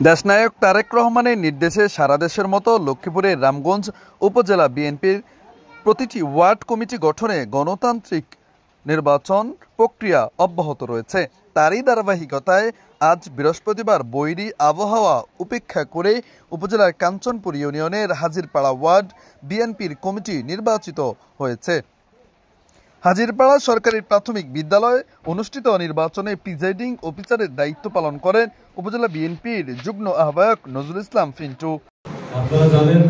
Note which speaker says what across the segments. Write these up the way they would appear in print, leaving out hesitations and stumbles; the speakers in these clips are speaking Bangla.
Speaker 1: দেশনায়ক তারেক রহমানের নির্দেশে সারা দেশের মতো লক্ষ্মীপুরের রামগঞ্জ উপজেলা বিএনপির প্রতিটি ওয়ার্ড কমিটি গঠনে গণতান্ত্রিক নির্বাচন প্রক্রিয়া অব্যাহত রয়েছে। তারই ধারাবাহিকতায় আজ বৃহস্পতিবার বৈরী আবহাওয়া উপেক্ষা করে উপজেলার কাঞ্চনপুর ইউনিয়নের হাজিরপাড়া ওয়ার্ড বিএনপির কমিটি নির্বাচিত হয়েছে। হাজিরপাড়া সরকারি প্রাথমিক বিদ্যালয়ে অনুষ্ঠিত নির্বাচনে প্রিজাইডিং অফিসারের দায়িত্ব পালন করেন উপজেলা বিএনপির যুগ্ম আহ্বায়ক নজরুল ইসলাম পিন্টু।
Speaker 2: আপনারা জানেন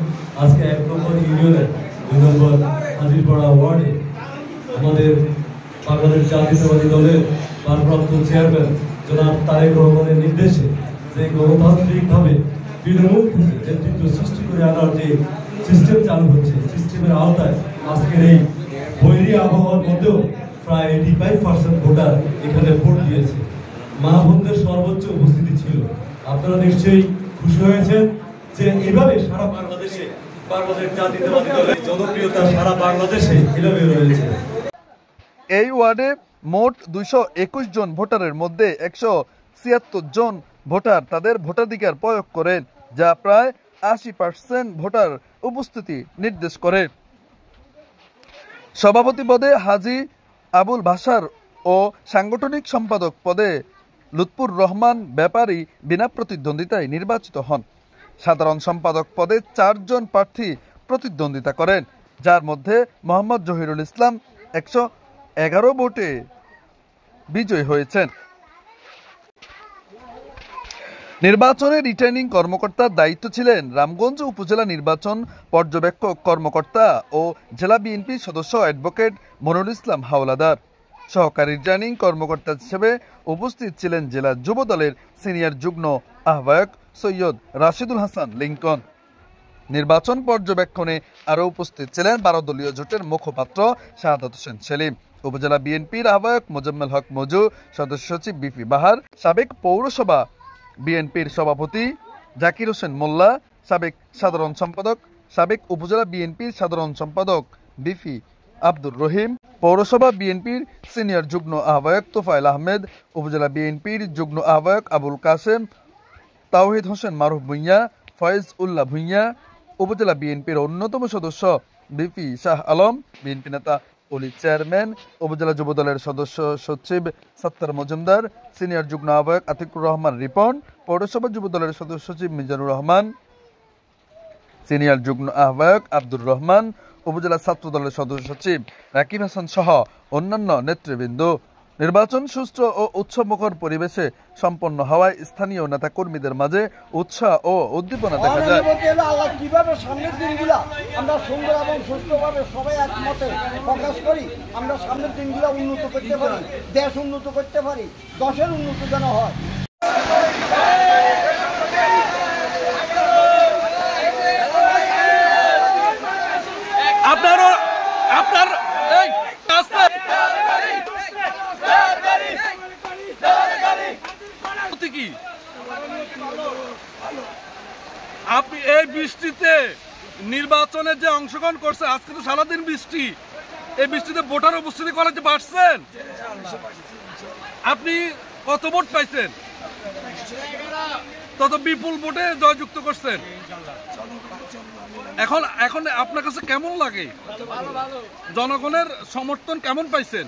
Speaker 2: আজকে ১ নম্বর ইউনিয়নের ২ নম্বর হাজিরপাড়া ওয়ার্ডে আমাদের বাংলাদেশ জাতীয়তাবাদী দলের ভারপ্রাপ্ত চেয়ারম্যান জনাব তারেক রহমানের নির্দেশে যে গণতান্ত্রিকভাবে তৃণমূল থেকে নেতৃত্ব সৃষ্টি করে আনার যে সিস্টেম চালু হচ্ছে, সিস্টেমের আওতায় আজকের এই বৈরী আবহাওয়ার মধ্যেও প্রায় 85% ভোটার এখানে ভোট দিয়েছে। মা বোনদের সর্বোচ্চ উপস্থিতি ছিল। আপনারা নিশ্চয়ই খুশি হয়েছেন যে এভাবে সারা বাংলাদেশে বাংলাদেশ জাতীয়তাবাদী দলের জনপ্রিয়তা সারা বাংলাদেশে এভাবে রয়েছে।
Speaker 1: এই ওয়ার্ডে মোট 221 জন ভোটারের মধ্যে 176 জন ভোটার তাদের ভোটাধিকার প্রয়োগ করেন, যা প্রায় 80% ভোটার উপস্থিতি নির্দেশ করে। সভাপতি পদে হাজী আবুল বাশার ও সাংগঠনিক সম্পাদক পদে লুৎফুর রহমান ব্যাপারী বিনা প্রতিদ্বন্দ্বিতায় নির্বাচিত হন। সাধারণ সম্পাদক পদে 4 জন প্রার্থী প্রতিদ্বন্দ্বিতা করেন, যার মধ্যে মোহাম্মদ জহিরুল ইসলাম 111 ভোটে বিজয়ী হয়েছেন। নির্বাচনে রিটার্নিং কর্মকর্তার দায়িত্ব ছিলেন রামগঞ্জ উপজেলা নির্বাচন পর্যবেক্ষক কর্মকর্তা ও জেলা বিএনপির সদস্য অ্যাডভোকেট মনিরুল ইসলাম হাওলাদার। সহকারী রিটার্নিং কর্মকর্তা হিসেবে উপস্থিত ছিলেন জেলা যুব দলের সিনিয়র যুগ্ম আহ্বায়ক সৈয়দ রাশিদুল হাসান লিঙ্কন। নির্বাচন পর্যবেক্ষণে আরও উপস্থিত ছিলেন 12 দলীয় জোটের মুখপাত্র শাহাদাত হোসেন সেলিম, উপজেলা বিএনপির আহ্বায়ক মোজাম্মেল হক মজু, সদস্য সচিব বিপি বাহার, সাবেক পৌরসভা বিএনপির সভাপতি জাকির হোসেন মোল্লা, সাবেক সাধারণ সম্পাদক, সাবেক উপজেলা বিএনপির সাধারণ সম্পাদক বিপি আব্দুর রহিম, পৌরসভা বিএনপির সিনিয়র যুগ্ম আহ্বায়ক তোফায়েল আহমেদ, উপজেলা বিএনপির যুগ্ম আহ্বায়ক আবুল কাসেম, তাওহিদ হোসেন মারুফ ভুঁইয়া, ফয়েজ উল্লাহ ভুঁইয়া, উপজেলা বিএনপির অন্যতম সদস্য বিপি শাহ আলম, বিএনপি নেতা অলি চেয়ারম্যান, উপজেলা যুবদলের সদস্য সচিব সত্তার মজুমদার, সিনিয়র যুগ্ম আহ্বায়ক আতিকুর রহমান রিপন, পৌরসভা যুবদলের সদস্য সচিব মিজানুর রহমান, সিনিয়র যুগ্ম আহ্বায়ক আব্দুর রহমান, উপজেলা ছাত্র দলের সদস্য সচিব রাকিব হাসান সহ অন্যান্য নেতৃবৃন্দ। নির্বাচন সুষ্ঠু ও উৎসবমুখর পরিবেশে সম্পন্ন হওয়ায় স্থানীয় নেতা কর্মীদের মাঝে উৎসাহ ও উদ্দীপনা দেখা যায়।
Speaker 3: কিভাবে সামনের দিনগুলো আমরা সুন্দর এবং সুস্থভাবে সবাই একমতে প্রকাশ করি, আমরা সামনের দিনগুলো উন্নত করতে পারি, দেশ উন্নত করতে পারি, দেশের উন্নত যেন হয়।
Speaker 4: আপনি এই বৃষ্টিতে নির্বাচনে যে অংশগ্রহণ করছে, আজকে তো সারাদিন বৃষ্টি, এই বৃষ্টিতে ভোটার উপস্থিতি করাতে পারছেন? আপনি কত ভোট পাইছেন? তত বিপুল ভোটে জয়যুক্ত করছেন। এখন আপনার কাছে কেমন লাগে? জনগণের সমর্থন কেমন পাইছেন?